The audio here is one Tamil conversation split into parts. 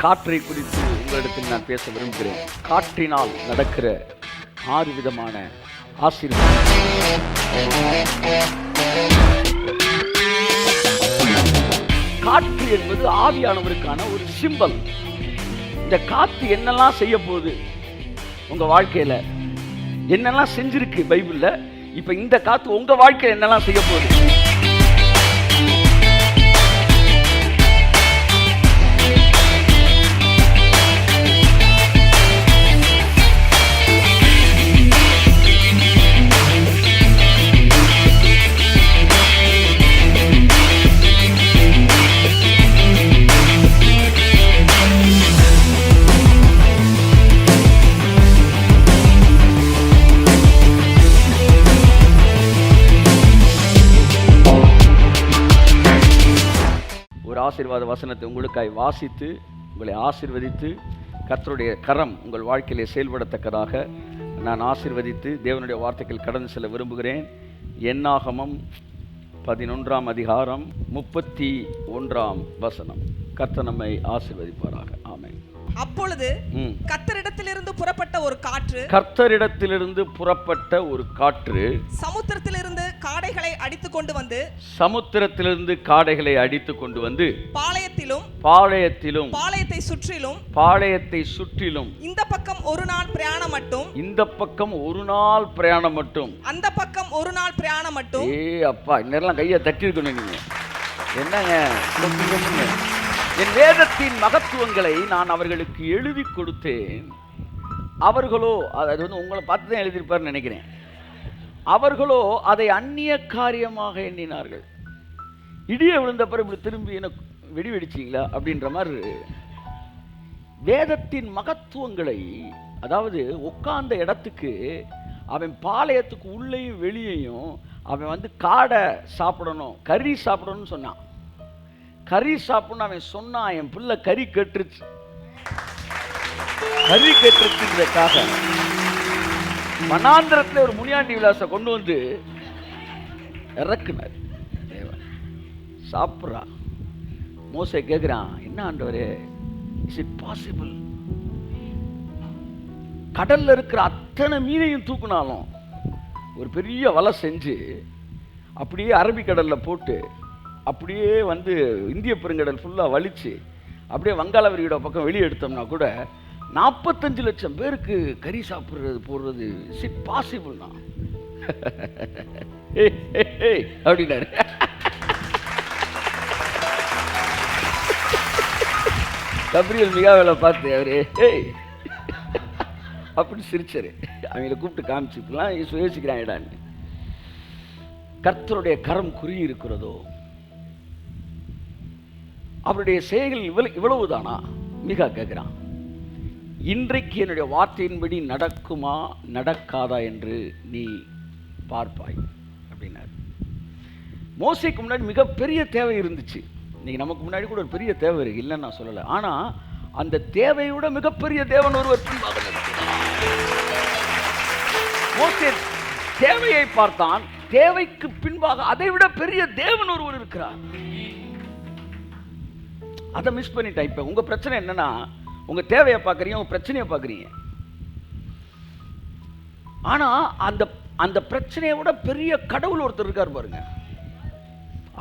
காற்றை குறித்து உங்களிடத்தில் நான் பேச விரும்புகிறேன். காற்றினால் நடக்கிற 6 விதமான ஆசீர்வாதம். காற்று என்பது ஆவியானவருக்கான ஒரு சிம்பல். இந்த காற்று என்னெல்லாம் செய்ய போகுது உங்க வாழ்க்கையில, என்னெல்லாம் செஞ்சிருக்கு பைபிள்ல, இப்ப இந்த காற்று உங்க வாழ்க்கையில என்னெல்லாம் செய்ய போகுது. ஆசீர்வாத வசனத்தை உங்களுக்காய் வாசித்து உங்களை ஆசீர்வதித்து கர்த்தருடைய கரம் உங்கள் வாழ்க்கையிலே செயல்படத்தக்கதாக நான் ஆசீர்வதித்து தேவனுடைய வார்த்தைகள் கடந்து செல்ல விரும்புகிறேன். என்னாகமம் 11ஆம் அதிகாரம் 31ஆம் வசனம். கர்த்தர் நம்மை ஆசீர்வதிப்பாராக. ஆமென். அப்பொழுது கர்த்தரிடத்திலிருந்து புறப்பட்ட ஒரு காற்று சமுத்திரத்திலிருந்து காடைகளை அடித்துக் கொண்டு வந்து பாளையத்திலும் பாளையத்தை சுற்றிலும் இந்த பக்கம் ஒரு நாள் பிரயாணம் மட்டும் அந்த பக்கம் ஒரு நாள் பிரயாணம் மட்டும். அப்பா, இன்னெல்லாம் கையை தட்டி இருக்கணும். நீங்க என்னங்க, என் வேதத்தின் மகத்துவங்களை நான் அவர்களுக்கு எழுதி கொடுத்தேன். அவர்களோ, அது வந்து உங்களை பார்த்து தான் எழுதியிருப்பார்னு நினைக்கிறேன், அவர்களோ அதை அந்நிய காரியமாக எண்ணினார்கள். இடிய விழுந்த பிறகு இப்படி திரும்பி என்ன வெடி வெடிச்சிங்களா அப்படின்ற மாதிரி வேதத்தின் மகத்துவங்களை, அதாவது உட்கார்ந்த இடத்துக்கு அவன் பாளையத்துக்கு உள்ளேயும் வெளியேயும் அவன் வந்து காடை சாப்பிடணும், கறி சாப்பிடணும்னு சொன்னான். கறி சாப்பிடணும் அவன் சொன்னான். என் பிள்ளை கறி கேட்டுருச்சுன்றதுக்காக வனாந்திரத்தில் ஒரு முனியாண்டி விலாச கொண்டு வந்து இறக்குனார். சாப்பிட்றா. மோசே கேட்குறான், என்ன ஆண்டவரே, இஸ் இட் பாசிபிள்? கடல்ல இருக்கிற அத்தனை மீனையும் தூக்குனாலும் ஒரு பெரிய வலை செஞ்சு அப்படியே அரபிக்கடல்ல போட்டு அப்படியே வந்து இந்திய பெருங்கடல் ஃபுல்லாக வலிச்சு அப்படியே வங்காள விரிகுடா பக்கம் வெளியே எடுத்தோம்னா கூட 45 லட்சம் பேருக்கு கறி சாப்பிட்றது போடுறது இஸ் இட் பாசிபிள்னா அப்படின்னாரு. கப்ரியல் மிகாவேல பார்த்து அவரு அப்படின்னு சிரிச்சாரு. அவங்கள கூப்பிட்டு காமிச்சுக்கலாம் யோசிக்கிறாங்கடான்னு. கர்த்தருடைய கரம் குறி இருக்கிறதோ, அவருடைய செயல்கள் இவ்வளவுதானா? மிக கேட்கிறான், இன்றைக்கு என்னுடைய வார்த்தையின்படி நடக்குமா நடக்காதா என்று நீ பார்ப்பாய் அப்படின்னாரு. மோசேக்கு முன்னாடி மிகப்பெரிய தேவை இருந்துச்சு. இன்னைக்கு நமக்கு முன்னாடி கூட ஒரு பெரிய தேவை இருக்கு, இல்லைன்னு நான் சொல்லலை. ஆனால் அந்த தேவையை விட மிகப்பெரிய தேவன் ஒருவர் பின்பாக மோசே தேவையை பார்த்தான். தேவைக்கு பின்பாக அதை விட பெரிய தேவன் ஒருவர் இருக்கிறார். அதை மிஸ் பண்ணிட்டேன். இப்ப உங்க பிரச்சனை என்னன்னா, உங்க தேவையை பார்க்குறீங்க, உங்க பிரச்சனையை பார்க்குறீங்க. ஆனா அந்த பிரச்சனையை விட பெரிய கடவுள் ஒருத்தர் இருக்கார் பாருங்க,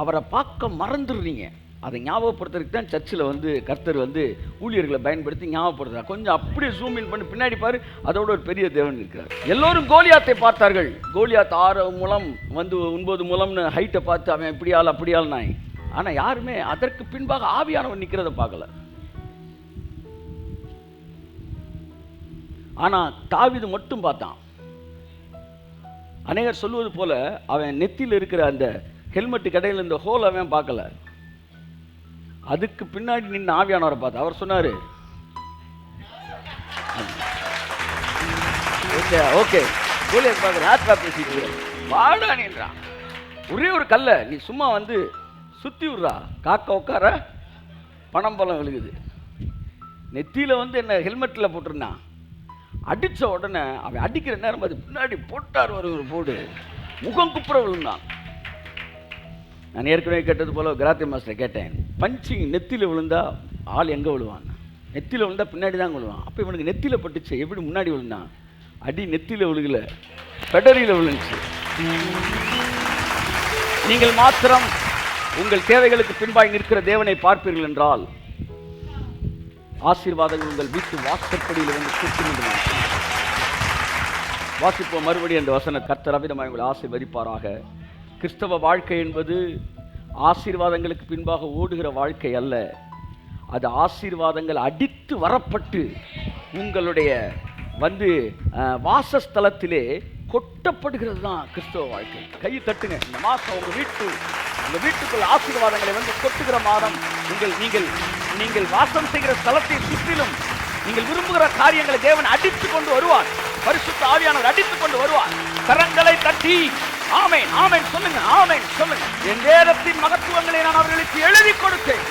அவரை பார்க்க மறந்துடுறீங்க. அதை ஞாபகப்படுத்துறதுக்கு தான் சர்ச்சில் வந்து கர்த்தர் வந்து ஊழியர்களை பயன்படுத்தி ஞாபகப்படுத்துறார். கொஞ்சம் அப்படியே ஜூம் இன் பண்ணி பின்னாடி பாரு, அதோட ஒரு பெரிய தேவன் இருக்கிறார். எல்லோரும் கோலியாத்தை பார்த்தார்கள். கோலியாத் 6 முழம் வந்து 9 முழம்னு ஹைட்டை பார்த்து அவன் இப்படியால் அப்படியால் நாய். ஆனா யாருமே அதற்கு பின்பாக ஆவியானவன் நிக்கிறத பார்க்கல. ஆனா தாவீது மட்டும் பார்த்தான். அநேகர் சொல்லுவது போல அவன் நெத்தியில் இருக்கிற அந்த ஹெல்மெட் கடையில் இந்த ஹோல் அவன் பார்க்கல. அதுக்கு பின்னாடி நின்று ஆவியானவரை பார்த்து அவர் சொன்னாரு, ஓகே கோலியாத் பார்க்குற ஆத்மா பேசிட்டு வாடா நின்றான். ஒரே ஒரு கல்லை நீ சும்மா வந்து சுற்றி விட்றா, காக்க உட்கார பணம் பழம் விழுகுது. நெத்தியில் வந்து என்ன ஹெல்மெட்டில் போட்டிருந்தான். அடித்த உடனே அவன் அடிக்கிற நேரம் அது பின்னாடி போட்டார் ஒரு போடு, முகம் குப்புற விழுந்தான். நான் ஏற்கனவே கேட்டது போல கிராத்தி மாஸ்டர் கேட்டேன், பஞ்சிங் நெத்தியில் விழுந்தா ஆள் எங்கே விழுவான்? நெத்தியில் விழுந்தா பின்னாடி தான் விழுவான். அப்போ இவனுக்கு நெத்தியில் பட்டுச்சு, எப்படி முன்னாடி விழுந்தான்? அடி நெத்தியில் விழுகல, பெடரியில் விழுந்துச்சு. நீங்கள் மாத்திரம் உங்கள் தேவைகளுக்கு பின்பாய் நிற்கிற தேவனை பார்ப்பீர்கள் என்றால் ஆசீர்வாதங்கள் உங்கள் வீட்டு வாசற்படியில் வந்து கூட்டும் என்று நான் சொன்னேன். வாசிப்போம் மறுபடியும் அந்த வசன. கர்த்தர் அவிதமாய் உங்களை ஆசீர்வதிப்பாராக. கிறிஸ்தவ வாழ்க்கை என்பது ஆசீர்வாதங்களுக்கு பின்பாக ஓடுகிற வாழ்க்கை அல்ல. அது ஆசீர்வாதங்கள் அடித்து வரப்பட்டு உங்களுடைய வந்து வாசஸ்தலத்திலே கொட்டப்படுகிறது தான் கிறிஸ்தவ வாழ்க்கை. கை தட்டுங்க. இந்த மாதம் உங்கள் வீட்டுக்குள்ள ஆசீர்வாதங்களை வந்து கொட்டுகிற மாதம். நீங்கள் வாசம் செய்கிற ஸ்தலத்தை சுற்றிலும் நீங்கள் விரும்புகிற காரியங்களை தேவன் அடித்து கொண்டு வருவார். பரிசுத்த ஆவியானவர் அடித்து கொண்டு வருவார். கரங்களை தட்டி ஆமென் ஆமென் சொல்லுங்க, ஆமென் சொல்லுங்க. என் வேதத்தின் மகத்துவங்களை நான் அவர்களுக்கு எழுதி கொடுத்தேன்.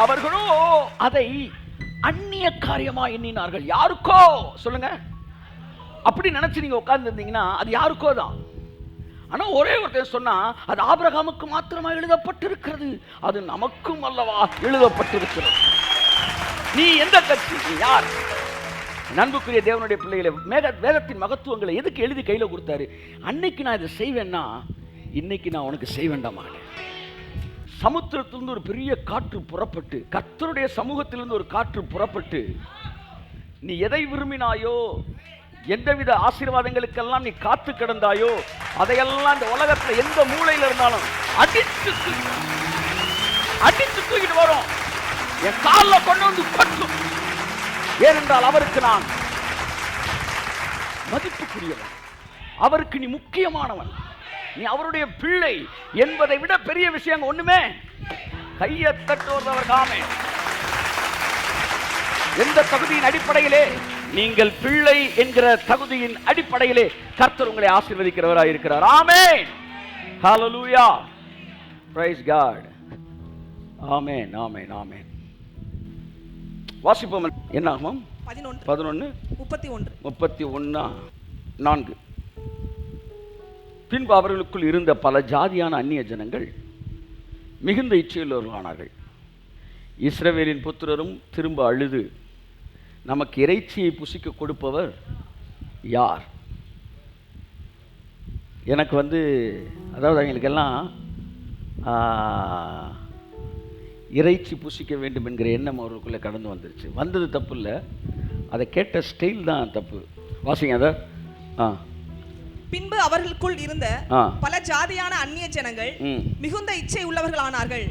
அவர்களோ அதை அந்நிய காரியமா எண்ணினார்கள். யாருக்கோ சொல்லுங்க. அப்படி நினைச்சு நீங்க உட்கார்ந்து இருந்தீங்கன்னா அது யாருக்கோ தான். ஆனா ஒரே ஒருத்தர் சொன்னா அது ஆபிரகாமுக்கு மாத்திரமா எழுதப்பட்டிருக்கிறது, அது நமக்கும் அல்லவா எழுதப்பட்டிருக்கிறது. நீ எந்த கட்சி, நீ யார்? நண்புக்குரிய தேவனுடைய பிள்ளைகளை வேதத்தின் மகத்துவங்களை எதுக்கு எழுதி கையில கொடுத்தாரு? அன்னைக்கு நான் இதை செய்வேன்னா இன்னைக்கு நான் உனக்கு செய்ய வேண்டாமா? சமுத்திரத்திலிருந்து ஒரு பெரிய காற்று புறப்பட்டு, கர்த்தருடைய சமூகத்திலிருந்து ஒரு காற்று புறப்பட்டு, நீ எதை விரும்பினாயோ, எந்தவித ஆசீர்வாதங்களுக்கெல்லாம் நீ காத்து கிடந்தாயோ, அதையெல்லாம் இந்த உலகத்துல எந்த மூலையில இருந்தாலும் அடித்து தூக்கிட்டு வரும். என் காலில் கொண்டு வந்து கொட்டும். ஏனென்றால் அவருக்கு நான் மதிப்புக்குரியவன், அவருக்கு நீ முக்கியமானவன், நீ அவருடைய பிள்ளை என்பதை விட பெரிய விஷயம் ஒண்ணுமே. கையை தட்டுவதற்கு ஆமென். எந்த தகுதியின் அடிப்படையிலே? நீங்கள் பிள்ளை என்கிற தகுதியின் அடிப்படையிலே கர்த்தர் உங்களை ஆசீர்வதிக்கிறவராய் இருக்கிறார். ஆமென். ஹல்லேலூயா. Praise God. ஆமென் ஆமென் ஆமென். வாசிப்போம். என்னாகும்? 11:31-4. பின்பு அவர்களுக்குள் இருந்த பல ஜாதியான அந்நிய ஜனங்கள் மிகுந்த இச்சையுள்ளவர்களானார்கள். இஸ்ரவேலின் புத்திரரும் திரும்ப அழுது, நமக்கு இறைச்சியை புசிக்க கொடுப்பவர் யார்? எனக்கு அதாவது அவங்களுக்கெல்லாம் இறைச்சி புசிக்க வேண்டும் என்கிற எண்ணம் அவர்களுக்குள்ளே கடந்து வந்துருச்சு. வந்தது தப்பு இல்லை, அதை கேட்ட ஸ்டைல் தான் தப்பு. வாசிங்க அதை. பின்பு அவர்களுக்குள் இருந்த பல ஜாதியான அந்நிய ஜனங்கள் மிகுந்த இச்சை உள்ளவர்களானார்கள்.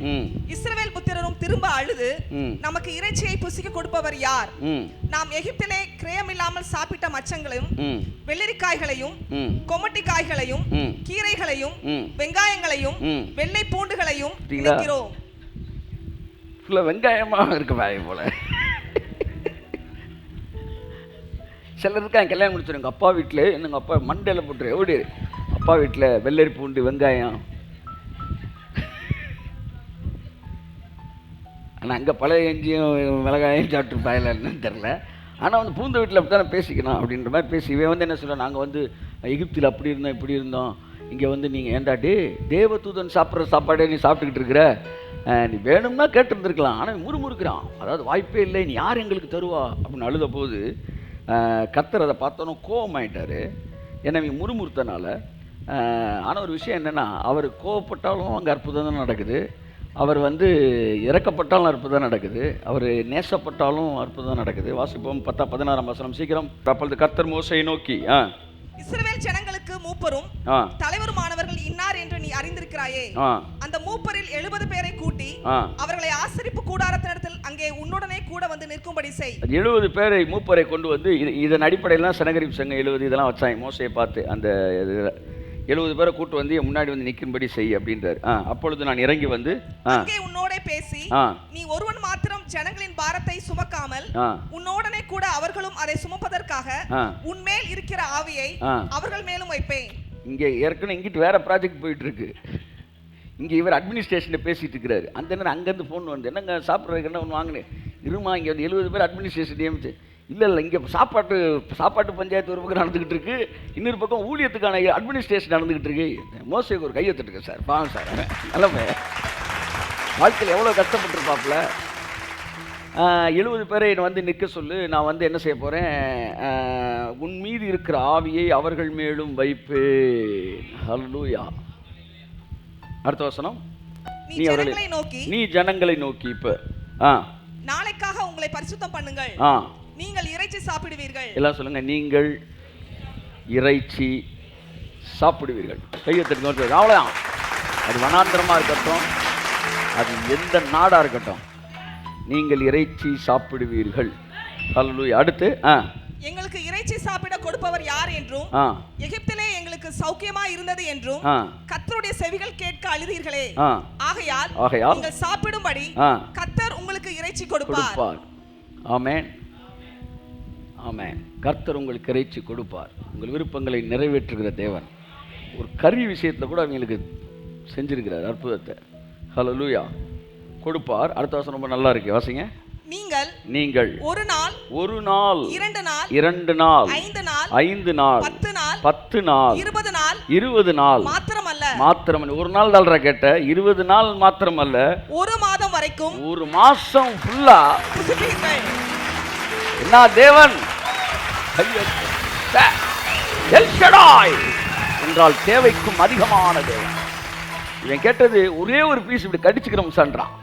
இஸ்ரவேல் புத்திரரும் திரும்ப அழுது, நமக்கு இறைச்சியை புசிக்க கொடுப்பவர் யார்? நாம் எகிப்திலே கிரயமில்லாமல் சாப்பிட்ட மச்சங்களையும் வெள்ளரிக்காய்களையும் கொமட்டிக்காய்களையும் கீரைகளையும் வெங்காயங்களையும் வெள்ளை பூண்டுகளையும் தின்கிறோம். வெங்காயமாக இருக்கு வாய் போல. சிலருக்கு கல்யாணம் முடிச்சிடும். எங்கள் அப்பா வீட்டில் எங்கள் அப்பா மண்டையில் போட்டுரு எப்படி அப்பா வீட்டில் வெள்ளரி பூண்டு வெங்காயம். ஆனால் அங்கே பழைய எஞ்சியும் மிளகாயும் சாப்பிட்டுருப்பாயில என்னன்னு தெரில. ஆனால் பூந்த வீட்டில் அப்படி தானே பேசிக்கணும் அப்படின்ற மாதிரி பேசி இவன் என்ன சொல்ல, நாங்கள் எகிப்தில் அப்படி இருந்தோம் இப்படி இருந்தோம், இங்கே நீங்கள் ஏண்டாட்டி தேவதூதன் சாப்பிட்ற சாப்பாடே நீ சாப்பிட்டுக்கிட்டு இருக்கிற, நீ வேணும்னா கேட்டுருந்துருக்கலாம். ஆனால் முறுமுறுக்கிறான். அதாவது வாய்ப்பே இல்லை, நீ யார் எங்களுக்கு தருவா அப்படின்னு அழுத போது கர்த்தர் அதை பார்த்தோன்னே கோபமாயிட்டார். ஏன்னா இவங்க முறுமுறுத்தனால. ஆனால் ஒரு விஷயம் என்னென்னா, அவர் கோவப்பட்டாலும் அங்கே அற்புதம் தான் நடக்குது, அவர் இறக்கப்பட்டாலும் அற்புதம் நடக்குது, அவர் நேசப்பட்டாலும் அற்புதம் நடக்குது. வாசிப்போம் 10-16 வசனம் சீக்கிரம். அப்பொழுது கர்த்தர் மோசையை நோக்கி, இஸ்ரவேல் ஜனங்களுக்கு மூப்பரும் தலைவருமானவர்கள் இன்னார் என்று நீ அறிந்திருக்கிறாயே, அந்த மூப்பரில் 70 பேரை கூட்டி அவர்களை ஆசரிப்பு கூடாரத்தினிடத்தில் அங்கே உன்னுடனே கூட வந்து நிற்கும்படி செய். 70 பேரை மூப்பரை கொண்டு வந்து இதன் அடிப்படையில் சனகரிப்பு சங்கம் 70 இதெல்லாம் வச்சாங்க. மோசையை பார்த்து அந்த 70 பேரை கூட்டு வந்து முன்னாடி வந்து நிற்கும்படி செய் அப்படின்றார். அப்பொழுது நான் இறங்கி வந்து அங்கே உன்னோட பேசி, நீ ஒருவன் மாத்திரம் ஜனங்களின் பாரத்தை சுமக்காமல் உன்னோடனே கூட அவர்களும் அதை சுமப்பதற்காக உன்மேல் இருக்கிற ஆவியை அவர்கள் மேலும் வைப்பேன். இங்க ஏற்கனவே இங்கிட்டு வேற ப்ராஜெக்ட் போயிட்டு இருக்கு. இங்க இவர் அட்மினிஸ்ட்ரேஷன்ல பேசிட்டு இருக்கிறாரு. அந்த நேரம் அங்கேருந்து ஃபோன் வந்து, என்னங்க சாப்பிட்றதுக்கு என்ன ஒன்று வாங்கினேன் இருமா, இங்கே 70 பேர் அட்மினிஸ்ட்ரேஷன் நியமிச்சு. இல்லை இங்கே சாப்பாட்டு பஞ்சாயத்து ஒரு பக்கம் நடந்துக்கிட்டு இருக்கு, இன்னொரு பக்கம் ஊழியத்துக்கான அட்மினிஸ்ட்ரேஷன் நடந்துக்கிட்டு இருக்கு. மோசைக்கு ஒரு கையெழுத்துட்டுருக்கு சார், பாவம் சார், நல்ல வாழ்க்கையில் எவ்வளோ கஷ்டப்பட்டுருப்பாப்புல. 70 பேரை வந்து நிற்க சொல்லு, நான் வந்து என்ன செய்ய போகிறேன், உன் மீது இருக்கிற ஆவியை அவர்கள் மேலும் வைப்பேன். ஹல்லேலூயா. அடுத்த வசனம், நீ ஜனங்களை நோக்கி இப்ப நாளைக்காக உங்களை பரிசுத்தம் பண்ணுங்கள், நீங்கள் இறைச்சி சாப்பிடுவீர்கள். எல்லாம் சொல்லுங்க, நீங்கள் இறைச்சி சாப்பிடுவீர்கள். கையெழுத்து அவ்வளோதான். அது வனாந்திரமா இருக்கட்டும், அது எந்த நாடா இருக்கட்டும், நீங்கள் இறைச்சி சாப்பிடுவீர்கள். ஹல்லேலூயா. அடுத்து, எங்களுக்கு இறைச்சி சாப்பிட கொடுப்பவர் யார் என்றும், எகிப்திலே எங்களுக்கு சௌக்கியமா இருந்தது என்றும் கர்த்தருடைய செவிகள் கேட்க அழுதீர்களே, ஆகையால் நீங்கள் சாப்பிடும்படி கர்த்தர் உங்களுக்கு இறைச்சி கொடுப்பார். ஆமென், ஆமென். கர்த்தர் உங்களுக்கு இறைச்சி கொடுப்பார். உங்கள் விருப்பங்களை நிறைவேற்றுகிற தேவன். ஒரு கறி விஷயத்துல கூட அவங்களுக்கு செஞ்சிருக்கிறார் அற்புதத்தை. ஹல்லேலூயா. கொடுப்பார். அடுத்த வசனம் ரொம்ப நல்லா இருக்கு, வாசிங்க. நீங்கள் ஒரு நாள், 2 நாள், 2 நாள், 5 நாள், 10 நாள், 20 நாள் மாத்திரமல்ல. ஒரு நாள் தாள்ற கேட்ட, 20 நாள் மாத்திரமல்ல, ஒரு மாதம் வரைக்கும், ஒரு மாசம் ஃபுல்லா என்ன தேவன் எல் ஷடாய் என்றால் தேவைக்கும் அதிகமான தேவன். இவன் கேட்டது ஒரே ஒரு பீஸ் இப்படி கடிச்சுக்கிறோம் சான்றான்.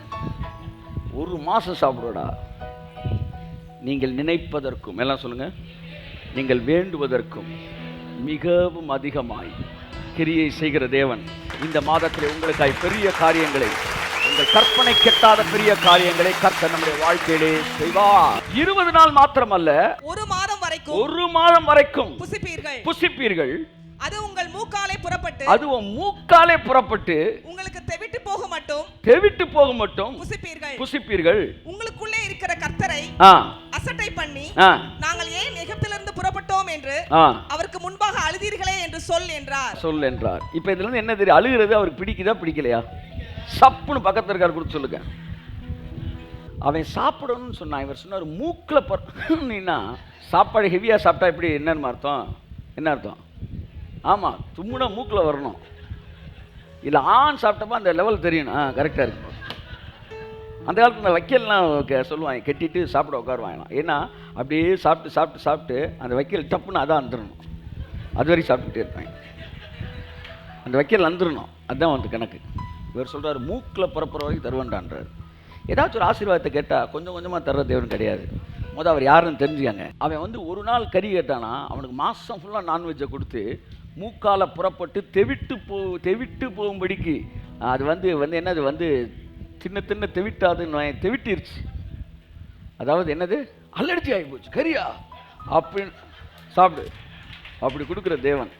ஒரு மாசம் சாப்பிடுடா. நீங்கள் நினைப்பதற்கும், எல்லாம் சொல்லுங்க, நீங்கள் வேண்டுவதற்கும் மிகவும் அதிகமாய் கிரியை செய்கிற தேவன் இந்த மாதத்தில் உங்களுக்காய் பெரிய காரியங்களை, உங்கள் கற்பனை கெட்டாத பெரிய காரியங்களை கர்த்தர் நம்முடைய வாழ்க்கையிலே செய்வார். 20 நாள் மாத்திரமல்ல, ஒரு மாதம் வரைக்கும் புசிப்பீர்கள். அது உங்கள் மூக்காலே புறப்பட்டு உங்களுக்கு தெவிட்டு போக மட்டும் புசிப்பீர்கள். உங்களுக்குள்ளே இருக்கிற கர்த்தரை அசட்டை பண்ணி, நாங்கள் ஏன் எகிப்திலிருந்து புறப்பட்டோம் என்று அவருக்கு முன்பாக அழுதீர்களே என்று சொல் என்றார். இப்ப இதுல இருந்து என்ன தெரியும்? அழுகிறது அவருக்கு பிடிக்குதா பிடிக்கலையா? சப்புன்னு பக்கத்துல இருக்காரு கொடுத்து சொல்லுங்க. அவன் சாப்பிடணும்னு சொன்னான். இவர் சொன்னார் மூக்கில் சாப்பாடு ஹெவியா சாப்பிட்டா எப்படி, என்ன அர்த்தம்? ஆமா, தும்முனா மூக்கில் வரணும். இல்லை ஆண் சாப்பிட்டப்ப அந்த லெவல் தெரியணும். கரெக்டாக இருக்கு. அந்த காலத்தில் இந்த வைக்கல்லாம் சொல்லுவாங்க, கட்டிட்டு சாப்பிட உட்காருவாங்களாம். ஏன்னா அப்படியே சாப்பிட்டு அந்த வைக்கல் டப்புன்னு அதான் வந்துடணும். அது வரைக்கும் சாப்பிட்டுட்டே இருப்பாங்க. அந்த வைக்கல் வந்துடணும், அதுதான் வந்து கணக்கு. இவர் சொல்கிறார், மூக்கில் புறப்புற வரைக்கும் தருவண்டான்றார். ஏதாச்சும் ஒரு ஆசீர்வாதத்தை கேட்டால் கொஞ்சம் கொஞ்சமாக தர்ற தேவன் கிடையாது. அவர் யாருன்னு தெரிஞ்சுக்காங்க. அவன் வந்து ஒரு நாள் கறி கேட்டானா அவனுக்கு மாதம் ஃபுல்லாக நான்வெஜ்ஜை கொடுத்து மூக்கால புறப்பட்டு தெவிட்டு போகும்படிக்கு அது வந்து என்னது வந்து தின்ன தெவிட்டாதுன்னு தெவிட்டிருச்சு. அதாவது என்னது, அலர்ஜி ஆகி போச்சு. கரியா அப்படின்னு சாப்பிடு அப்படி கொடுக்குற தேவன்.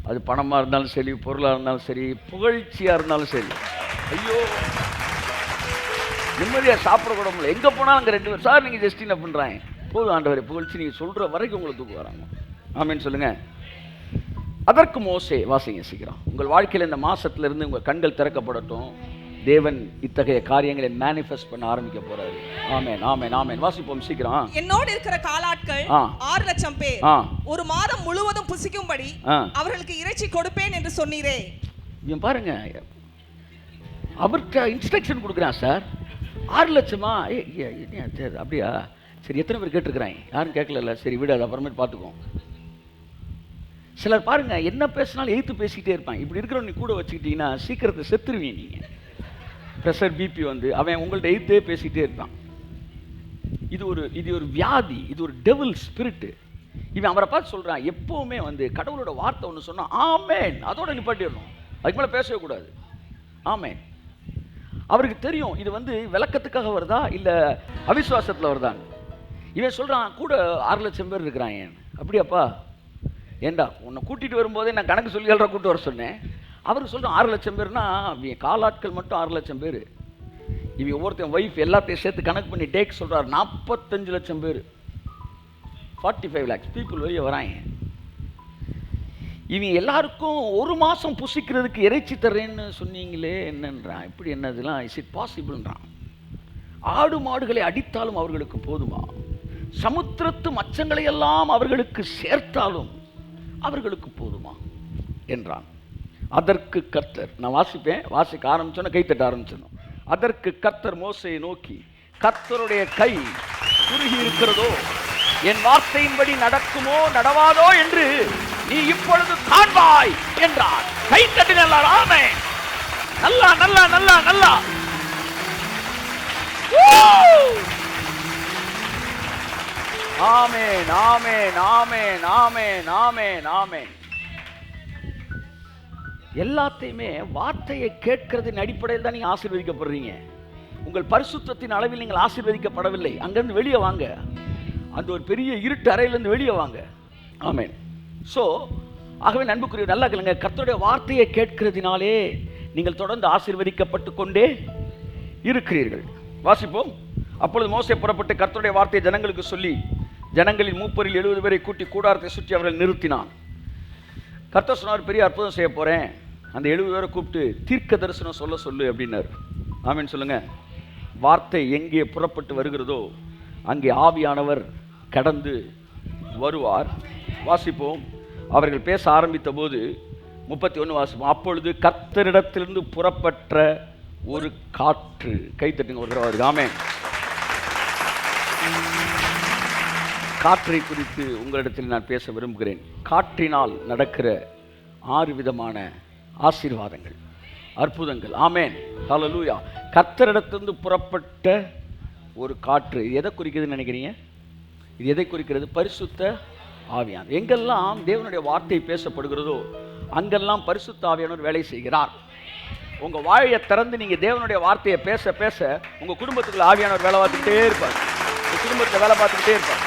அது பணமாக இருந்தாலும் சரி, பொருளாக இருந்தாலும் சரி, புகழ்ச்சியாக இருந்தாலும் சரி, ஐயோ நிம்மதியாக சாப்பிட கூட முடியல. எங்கே போனாலும் அங்கே 2 பேர், சார் நீங்கள் ஜஸ்ட் என்ன பண்ணுறாங்க, போதும் ஆண்டவரை புகழ்ச்சி நீங்கள் சொல்கிற வரைக்கும் உங்களை தூக்கு வராங்க. ஆமேன்னு சொல்லுங்கள். அதற்கு மோசே, வாசிங்க சீக்கிரம். உங்கள் வாழ்க்கையில் இந்த மாசத்திலிருந்து உங்கள் கண்கள் திறக்கப்படட்டும். தேவன் இத்தகைய காரியங்களை மேனிஃபெஸ்ட் பண்ண ஆரம்பிக்க போறாரு. ஆமென், ஆமென், ஆமென். வாசிப்போம் சீக்கிரம். என்னோடு இருக்கிற காலாட்கள் 6 லட்சம் பேர் ஒரு மாதம் முழுவதும் புசிக்கும்படி அவர்களுக்கு இறைச்சி கொடுப்பேன் என்று சொன்னீரே. இவன் பாருங்க, அவர்கிட்ட இன்ஸ்ட்ரக்ஷன் கொடுக்குறான். சார் 6 லட்சமா? சரி அப்படியா, சரி எத்தனை பேர் கேட்டுருக்குறாங்க? யாரும் கேட்கல. சரி விடு, அது அப்புறமேட்டு பார்த்துக்குவோம். சிலர் பாருங்க, என்ன பேசினாலும் எதிர்த்து பேசிக்கிட்டே இருப்பாங்க. இப்படி இருக்கிறவங்க நீ கூட வச்சுக்கிட்டீங்கன்னா சீக்கிரத்தை செத்துருவீங்க. நீங்கள் ப்ரெஷர் பிபி வந்து அவன் உங்கள்ட்ட எதிர்த்தே பேசிக்கிட்டே இருப்பான். இது ஒரு வியாதி, இது ஒரு டெவில் ஸ்பிரிட்டு. இவன் அவரை பார்த்து சொல்கிறான், எப்போவுமே வந்து கடவுளோட வார்த்தை ஒன்று சொன்னால் ஆமேன், அதோட நிப்பாட்டிடணும், அதுக்கு மேலே பேசவே கூடாது. ஆமேன். அவருக்கு தெரியும் இது வந்து விளக்கத்துக்காக வருதா இல்லை அவிசுவாசத்தில் வருதான். இவன் சொல்கிறான், கூட 6 லட்சம் பேர் இருக்கிறான். ஏன் அப்படியாப்பா? ஏண்டா உன்னை கூட்டிகிட்டு வரும்போதே நான் கணக்கு சொல்லி கூப்பிட்டு வர சொன்னேன். அவருக்கு சொல்கிறான் 6 லட்சம் பேர்னா இவன் காலாட்கள் மட்டும் 6 லட்சம் பேர். இவன் ஒவ்வொருத்தையும் ஒய்ஃப் எல்லாத்தையும் சேர்த்து கணக்கு பண்ணி டேக் சொல்கிறார் 45 லட்சம் பேர், 45 lakhs பீப்புள் வெளியே வராங்க. இவன் எல்லாருக்கும் ஒரு மாதம் புசிக்கிறதுக்கு இறைச்சி தர்றேன்னு சொன்னீங்களே, என்னன்றான். இப்படி என்னதுலாம் இஸ் இட் பாசிபிள்ன்றான். ஆடு மாடுகளை அடித்தாலும் அவர்களுக்கு போதுமா? சமுத்திரத்து மச்சங்களை எல்லாம் அவர்களுக்கு சேர்த்தாலும் அவர்களுக்கு போதுமா என்றான். அதற்கு கர்த்தர், நான் வாசிப்பேன், வாசிக்க ஆரம்பிச்சோன்னா கைத்தட்ட ஆரம்பிச்சிடணும். அதற்கு கர்த்தர் மோசையை நோக்கி, கர்த்தருடைய கை குறுகி இருக்கிறதோ, என் வார்த்தையின்படி நடக்குமோ நடவாதோ என்று நீ இப்பொழுது காண்பாய் என்றார். கை தட்டி நல்லா, ஆமென். நல்லா நல்லா நல்லா நல்லா. ஆமென் ஆமென் ஆமென் ஆமென் ஆமென் ஆமென். எல்லாத்தையுமே வார்த்தையை கேட்கிறதின் அடிப்படையில் தான் நீங்க ஆசீர்வதிக்கப்படுறீங்க. உங்கள் பரிசுத்தத்தின் அளவில் நீங்கள் ஆசீர்வதிக்கப்படவில்லை. அங்கிருந்து வெளியே வாங்க. அந்த ஒரு பெரிய இருட்டு அறையிலிருந்து வெளியே வாங்க. ஆமென். ஸோ ஆகவே நண்புக்குரிய நல்லா கேளுங்க, கர்த்தருடைய வார்த்தையை கேட்கிறதினாலே நீங்கள் தொடர்ந்து ஆசீர்வதிக்கப்பட்டு கொண்டே இருக்கிறீர்கள். வாசிப்போம். அப்பொழுது மோசே புறப்பட்டு கர்த்தருடைய வார்த்தையை ஜனங்களுக்கு சொல்லி ஜனங்களின் மூப்பரில் 70 பேரை கூட்டி கூடாரத்தை சுற்றி அவர்கள் நிறுத்தினான். கர்த்தர் சொன்னார், பெரிய அற்புதம் செய்ய போறேன், அந்த 70 பேரை கூப்பிட்டு தீர்க்க தரிசனம் சொல்லு அப்படின்னார். ஆமென் சொல்லுங்க. வார்த்தை எங்கே புறப்பட்டு வருகிறதோ அங்கே ஆவியானவர் கடந்து வருவார். வாசிப்போம். அவர்கள் பேச ஆரம்பித்த போது 31 வாசிப்போம். அப்பொழுது கர்த்தரிடத்திலிருந்து புறப்பட்ட ஒரு காற்று. கைத்தட்டுங்க ஒரு தடவை. ஆமென். காற்றை குறித்து உங்களிடத்தில் நான் பேச விரும்புகிறேன். காற்றினால் நடக்கிற 6 விதமான ஆசீர்வாதங்கள், அற்புதங்கள். ஆமென். ஹல்லேலூயா. கர்த்தரிடத்திலிருந்து புறப்பட்ட ஒரு காற்று எதை குறிக்கிறதுன்னு நினைக்கிறீங்க? இது எதை குறிக்கிறது? பரிசுத்த ஆவியானவர். எங்கெல்லாம் தேவனுடைய வார்த்தை பேசப்படுகிறதோ அங்கெல்லாம் பரிசுத்த ஆவியானவர் வேலை செய்கிறார். உங்க வாயை திறந்து நீங்க தேவனுடைய வார்த்தையை பேச பேச உங்க குடும்பத்துக்குள்ள ஆவியானவர் வேலை பார்த்துக்கிட்டே இருப்பார். உங்க குடும்பத்தை வேலை பார்த்துக்கிட்டே இருப்பார்.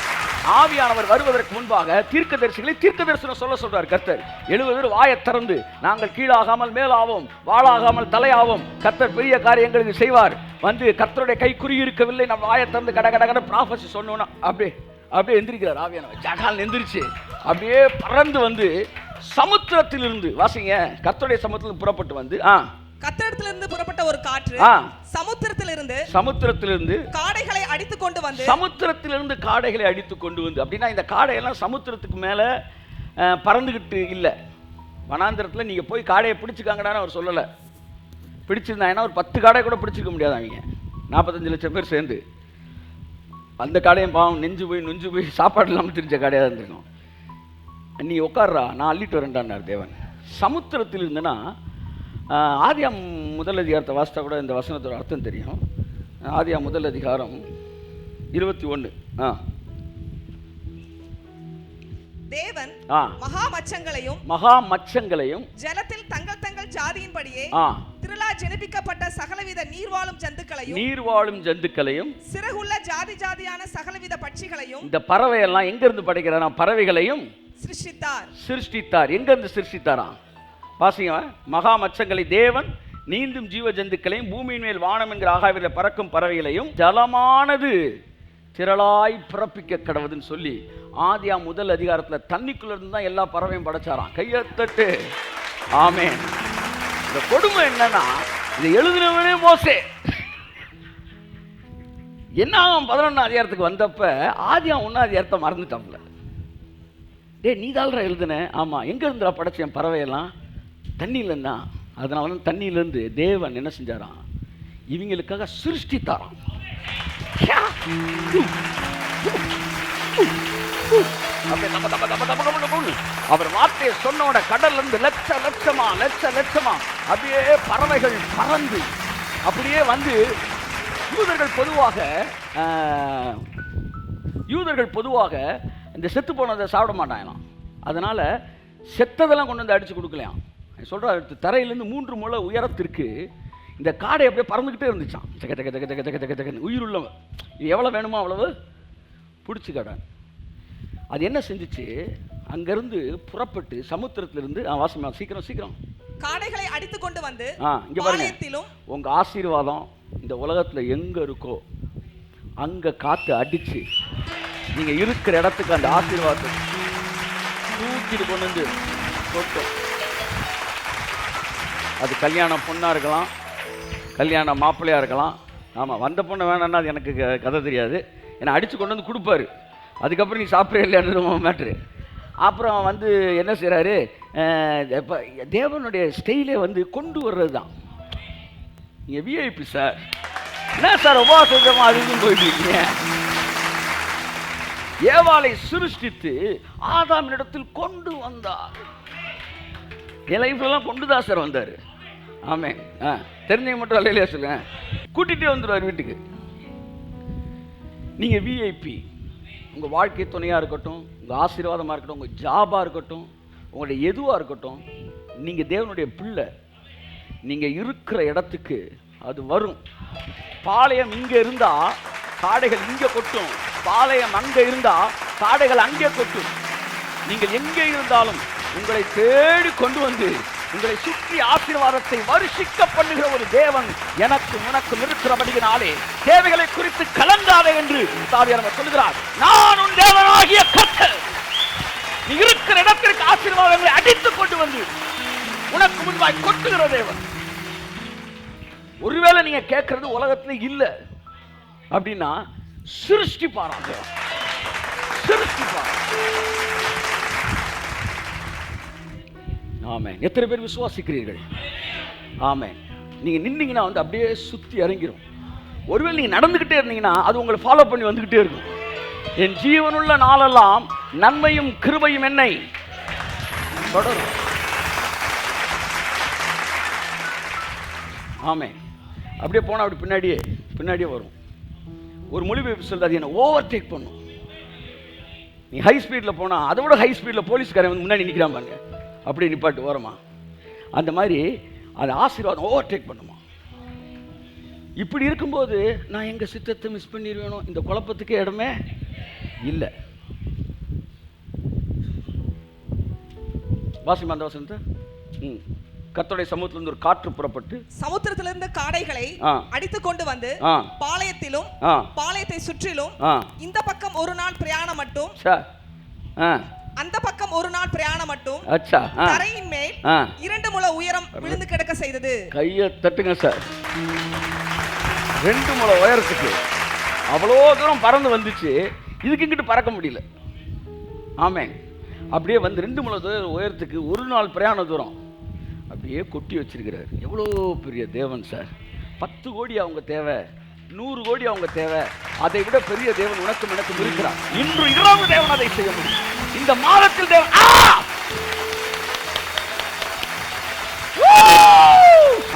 ஆவியானவர் வருவதற்கு முன்பாக தீர்க்கதரிசிகளை தீர்க்க தரிசனம் சொல்றார் கர்த்தர். 70 பேர் வாயை திறந்து, நாங்கள் கீழாகாமல் மேலாவோம், வாழாகாமல் தலையாவோம், கர்த்தர் பெரிய காரியங்களுக்கு செய்வார், வந்து கர்த்தருடைய கை குறி இருக்கவில்லை, நம்ம வாயை திறந்து கட கட கட ப்ராஃபஸி சொன்னோன்னா அப்படியே எந்திரிக்கிறார் ஆவியானவர். ஜகால் எந்திரிச்சு அப்படியே பறந்து வந்து சமுத்திரத்திலிருந்து, வாசிங்க, கர்த்தருடைய சமுத்திரத்தில் புறப்பட்டு வந்து கர்த்தரிடத்திலிருந்து புறப்பட்ட ஒரு காற்று சமுத்திரத்திலிருந்து காடைகளை அடித்து கொண்டு வந்து, சமுத்திரத்திலிருந்து காடைகளை அடித்து கொண்டு வந்து. அப்படின்னா இந்த காடையெல்லாம் சமுத்திரத்துக்கு மேலே பறந்துக்கிட்டு இல்லை. வனாந்திரத்தில் நீங்கள் போய் காடையை பிடிச்சிக்காங்கடான்னு அவர் சொல்லலை. பிடிச்சிருந்தாங்கன்னா ஒரு 10 காடை கூட பிடிச்சிக்க முடியாது. அவங்க 45 லட்சம் பேர் சேர்ந்து அந்த காடையும் பாவம் நெஞ்சு போய் சாப்பாடு இல்லாமல் தெரிஞ்ச காடையாக இருந்திருக்கும். நீ உட்கார்றா, நான் அள்ளிட்டு வரேன்டான்னார் தேவன். சமுத்திரத்தில் இருந்தேன்னா ஆதியாம் முதல் அதிகாரத்தை வாசித்தா கூட இந்த வசனத்தோட அர்த்தம் தெரியும். ஆதியாம் முதல் அதிகாரம் 21. தேவன் மகா மச்சங்களையும் ஜலத்தில் தங்கள் ஜாதியின்படியே திரளா ஜெனிப்பிக்கப்பட்ட சகலவித நீர்வாழும் ஜந்துக்களையும் சிறகுள்ள ஜாதியான சகலவித பட்சிகளையும், இந்த பறவை எல்லாம் எங்க இருந்து படைக்கிறாரா? பறவைகளையும் சிருஷ்டித்தார். எங்க இருந்து சிருஷ்டித்தாரா? பாசிங்க. மகா மச்சங்களை தேவன் நீந்தும் ஜீவ ஜந்துக்களையும் பூமியின் மேல் வானம் என்கிற ஆகாயத்தில் பறக்கும் பறவைகளையும் ஜலமானது திரளாய் பிறப்பிக்க கடவுதுன்னு சொல்லி ஆதியாம் முதல் அதிகாரத்தில் தண்ணிக்குள்ள இருந்து தான் எல்லா பறவையும் படைச்சாராம். கையத்தட்டு. ஆமென். இந்த கொடுமை என்னன்னா, இதை எழுதினவனே மோசே. என்ன 11ஆம் அதிகாரத்துக்கு வந்தப்ப ஆதியாம் 1ஆம் அதிகாரத்தை மறந்துட்டாப்ல. நீ தாள்ற எழுதுன. ஆமா, எங்க இருந்துடா படைச்சேன் பறவையெல்லாம்? தண்ணியிலன்னா. அதனால தண்ணியிலேருந்து தேவன் என்ன செஞ்சாராம்? இவங்களுக்காக சிருஷ்டித்தாராம். அவர் வார்த்தையை சொன்னோட கடல்ல இருந்து லட்சமா அப்படியே பறவைகள் பறந்து அப்படியே வந்து, யூதர்கள் பொதுவாக இந்த செத்து போனதை சாப்பிட மாட்டாங்களாம். அதனால செத்ததெல்லாம் கொண்டு வந்து அடிச்சு கொடுக்கலையாம். சொல்றாரு, தரையிலேருந்து 3 முழ உயரத்திற்கு இந்த காடை அப்படியே பறந்துக்கிட்டே இருந்துச்சான். உயிருள்ள எவ்வளோ வேணுமோ அவ்வளவு பிடிச்சி கடை. அது என்ன செஞ்சிச்சு? அங்கிருந்து புறப்பட்டு சமுத்திரத்திலிருந்து சீக்கிரம் காடைகளை அடித்து கொண்டு வந்து, இங்க பாருங்க, உங்க ஆசீர்வாதம் இந்த உலகத்துல எங்க இருக்கோ அங்க காத்து அடிச்சு நீங்க இருக்கிற இடத்துக்கு அந்த ஆசீர்வாதத்தை தூக்கிட்டு கொண்டு வந்து போட்டோம். அது கல்யாண பொண்ணா இருக்கலாம், கல்யாண மாப்பிள்ளையா இருக்கலாம். ஆமாம், வந்த பொண்ணு வேணான்னா அது எனக்கு கதை தெரியாது. ஏன்னா அடித்து கொண்டு வந்து கொடுப்பாரு. அதுக்கப்புறம் நீ சாப்பிட்ற இல்லையான்னு மேட்ரு. அப்புறம் வந்து என்ன செய்கிறாரு? இப்போ தேவனுடைய ஸ்டைலே வந்து கொண்டு வர்றது தான். நீங்கள் விஐபி சார், என்ன சார் உபவாசமா அதுக்கும் போயிட்டு இருக்கீங்க? ஏவாளை சிருஷ்டித்து ஆதாமினிடத்தில் கொண்டு வந்தார். என் லைஃப்லாம் கொண்டுதான் சார் வந்தார். ஆமே, தெரிஞ்சவங்க மட்டும் அல்லையா சொல்லுங்க. கூட்டிகிட்டே வந்துடுவார் வீட்டுக்கு. நீங்கள் விஐபி, உங்கள் வாழ்க்கை துணையாக இருக்கட்டும், உங்கள் ஆசீர்வாதமாக இருக்கட்டும், உங்கள் ஜாபாக இருக்கட்டும், உங்களுடைய எதுவாக இருக்கட்டும், நீங்கள் தேவனுடைய பிள்ளை. நீங்கள் இருக்கிற இடத்துக்கு அது வரும். பாளையம் இங்கே இருந்தால் காடைகள் இங்கே கொட்டும், பாளையம் அங்கே இருந்தால் காடைகள் அங்கே கொட்டும். நீங்கள் எங்கே இருந்தாலும் உங்களை தேடி கொண்டு வந்து உங்களை சுற்றி ஆசீர்வாதத்தை வருஷிக்க பண்ணுகிற ஒரு தேவன் எனக்கு உனக்கும் இருக்கிறபடியினாலே தேவைகளை குறித்து கலங்காதே என்று தாவியானவர் சொல்கிறார். நான் உன் தேவனாகிய கர்த்தர். நீ இருக்கிற இடத்திற்கு ஆசீர்வாதங்களை அடித்துக் கொண்டு வந்து உனக்கு முன்பாய் கொட்டுகிற தேவன். ஒருவேளை நீங்க கேட்கறது உலகத்துல இல்ல அப்படின்னா சிருஷ்டிப்பாராம் தேவன், சிருஷ்டிப்பாராம். ஆமென். எத்தனை பேர் விசுவாசிக்கிறீர்கள்? ஆமென். நீங்க நின்னீங்கன்னா வந்து அப்படியே சுத்தி இறங்கிரும். ஒருவேளை நீங்க நடந்துகிட்டே இருந்தீங்கன்னா அது உங்களை ஃபாலோ பண்ணி வந்துகிட்டே இருக்கும். என் ஜீவனுள்ள நாளெல்லாம் நன்மையும் கிருபையும் என்னை தொடரும். ஆமென். அப்படியே போனா அப்படி பின்னாடியே வரும். ஒரு மொழிபெயர்ப்பு சொல்றது, அது என்ன ஓவர்டேக் பண்ணும். நீ ஹை ஸ்பீடில் போனா அதை விட ஹை ஸ்பீடில் போலீஸ்காரன் வந்து முன்னாடி நிற்கிறான் பாருங்க, அப்படி நிப்பாட்டு ஓரமா. அந்த மாதிரி அது ஆசீர்வாதம் ஓவர்டேக் பண்ணுமா. இப்படி இருக்கும்போது நான் எங்க சித்தத்தை மிஸ் பண்ணிடுவேனோ, இந்த குழப்பத்துக்கு இடமே இல்லை. வாசிமா அந்த வசனத்தை. கர்த்தருடைய சமூகத்திலிருந்து ஒரு காற்று புறப்பட்டு சமுத்திரத்திலிருந்து காடைகளை அடித்து கொண்டு வந்து பாளையத்திலும் பாளையத்தை சுற்றிலும் இந்த பக்கம் ஒரு நாள் பிரயாணம் மட்டும், அந்த பக்கம் ஒரு நாள் பிரயாணம் மட்டும் தரையின் மேல் 2 முழ உயரம் விழுந்து கிடக்க செய்தது. கையை தட்டுங்க சார். 2 முழ உயரத்துக்கு அவ்வளோ தூரம் பறந்து வந்துச்சு. இதுக்கு இங்கிட்டு பறக்க முடியல. ஆமே. அப்படியே வந்து 2 முழ உயரத்துக்கு ஒரு நாள் பிரயாண தூரம் அப்படியே கொட்டி வச்சிருக்கிறார். எவ்வளோ பெரிய தேவன் சார். 10 கோடி அவங்க தேவை, 100 கோடி அவங்க தேவை. அதை விட பெரிய தேவன் உனக்கும் எனக்கும் இருக்கிறார். இன்று இரவு தேவன் அதை செய்ய முடியும். இந்த மாதத்தில் தேவன்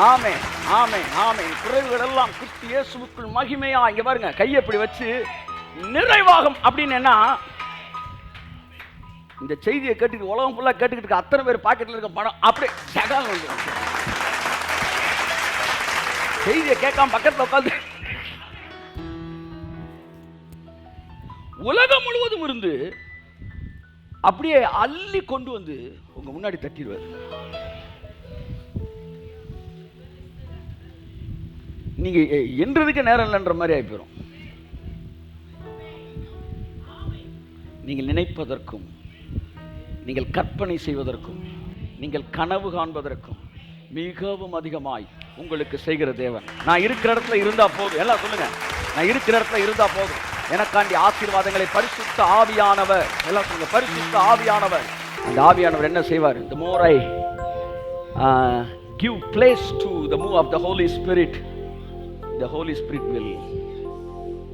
ஆமென் ஆமென் ஆமென். குறைவுகள் எல்லாம் கிறிஸ்து இயேசுவுக்குள் மகிமையா. இங்க பாருங்க, கையை இப்படி வச்சு நிறைவாகும் அப்படின்னு என்ன, இந்த செய்தியை கேட்டுக்கிட்டு உலகம் ஃபுல்லாக கேட்டுக்கிட்டு அத்தனை பேர் பாக்கெட்டில் இருக்க பணம் அப்படியே சகால் வந்து செய்தியை கேட்காம பக்கத்தில் உட்காந்து உலகம் முழுவதும் இருந்து அப்படியே அள்ளி கொண்டு வந்து உங்க முன்னாடி தட்டிடுவார். நீங்க என்றதுக்கு நேரம் இல்லைன்ற மாதிரி ஆகி போயிடும். நீங்கள் நினைப்பதற்கும் நீங்கள் கற்பனை செய்வதற்கும் நீங்கள் கனவு காண்பதற்கும் மிகவும் அதிகமாய் உங்களுக்கு செய்கிற தேவன். நான் இருக்கிற இடத்துல இருந்தா போதும். எல்லாம் சொல்லுங்க, நான் இருக்கிற இடத்துல இருந்தா போதும். எனக்காண்டி ஆசீர்வாதங்களை பரிசுத்த ஆவியானவர், எல்லாம் சொல்லுங்க, பரிசுத்த ஆவியானவர். அந்த ஆவியானவர் என்ன செய்வார்? the more I give place to the move of the Holy Spirit, the Holy Spirit will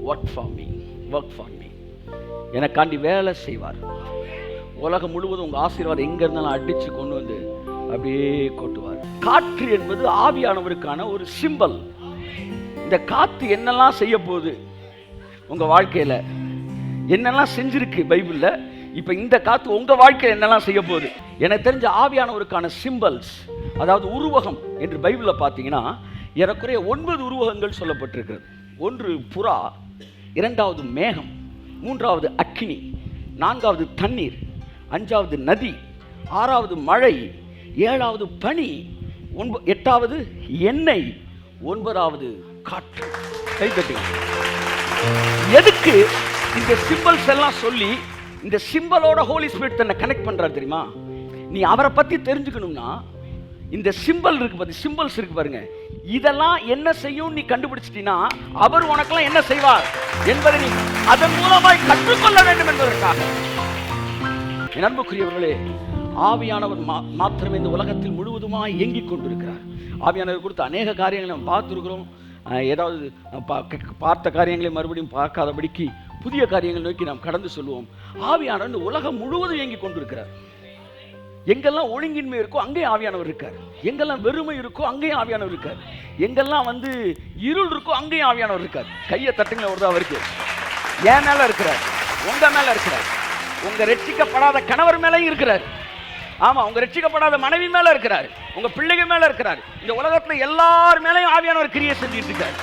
work for me. எனக்காண்டி வேலை செய்வார். உலகம் முழுவதும் உங்க ஆசீர்வாதம் எங்க இருந்தாலும் அடிச்சு கொண்டு வந்து அப்படியே கொட்டுவார். காற்று என்பது ஆவியானவருக்கான ஒரு சிம்பல். இந்த காத்து என்னெல்லாம் செய்ய போகுது உங்க வாழ்க்கையில, என்னெல்லாம் செஞ்சிருக்கு பைபிள்ல, இப்ப இந்த காத்து உங்க வாழ்க்கையில என்னெல்லாம் செய்ய போகுது. எனக்கு தெரிஞ்ச ஆவியானவருக்கான சிம்பல்ஸ், அதாவது உருவகம் என்று பைபிள்ல பார்த்தீங்கன்னா ஏறக்குறைய 9 உருவகங்கள் சொல்லப்பட்டிருக்கிறது. 1 புறா, 2வது மேகம், 3வது அக்கினி, 4வது தண்ணீர், 5வது நதி, 6வது மழை, 7வது பனி, 8வது எண்ணெய், 9வது காற்று. கைதட்டு. எதுக்கு இந்த சிம்பல்ஸ் எல்லாம் சொல்லி இந்த சிம்பலோட ஹோலி ஸ்பிரிட் தன்னை கனெக்ட் பண்றாரு தெரியுமா? நீ அவரை பத்தி தெரிஞ்சுக்கணும்னா இந்த சிம்பல் இருக்கு பாரு, சிம்பல்ஸ் இருக்கு பாருங்க, இதெல்லாம் என்ன செய்யும் நீ கண்டுபிடிச்சிட்டீன்னா அவர் உனக்கெல்லாம் என்ன செய்வார் என்பதை நீ அதன் மூலமாய் கற்றுக்கொள்ள வேண்டும் என்பதற்காக. என் அன்புக்குரியவர்களே, ஆவியானவர் மாத்திரமே இந்த உலகத்தில் முழுவதுமாய் இயங்கிக் கொண்டிருக்கிறார். ஆவியானவர் கொடுத்த அநேக காரியங்களை நாம் பார்த்துருக்கிறோம். ஏதாவது பார்த்த காரியங்களை மறுபடியும் பார்க்காதபடிக்கு புதிய காரியங்கள் நோக்கி நாம் கடந்து சொல்லுவோம். ஆவியானவர் இந்த உலகம் முழுவதும் இயங்கி கொண்டிருக்கிறார். எங்கெல்லாம் ஒழுங்கின்மை இருக்கோ அங்கேயும் ஆவியானவர் இருக்கார். எங்கெல்லாம் வெறுமை இருக்கோ அங்கேயும் ஆவியானவர் இருக்கார். எங்கெல்லாம் இருள் இருக்கோ அங்கேயும் ஆவியானவர் இருக்கார். கையை தட்டுங்கள ஒரு அவருக்கு. என் மேல இருக்கிறார், உங்க மேல இருக்கிறார், உங்க ரட்சிக்கப்படாத கணவர் மேலேயும் இருக்கிறார். ஆமா, உங்க ரட்சிக்கப்படாத மனைவி மேல இருக்கிறார், உங்க பிள்ளைகள் மேல இருக்கிறார். இந்த உலகத்துல எல்லார் மேலேயும் ஆவியானவர் கிரியை செஞ்சுட்டு இருக்கார்.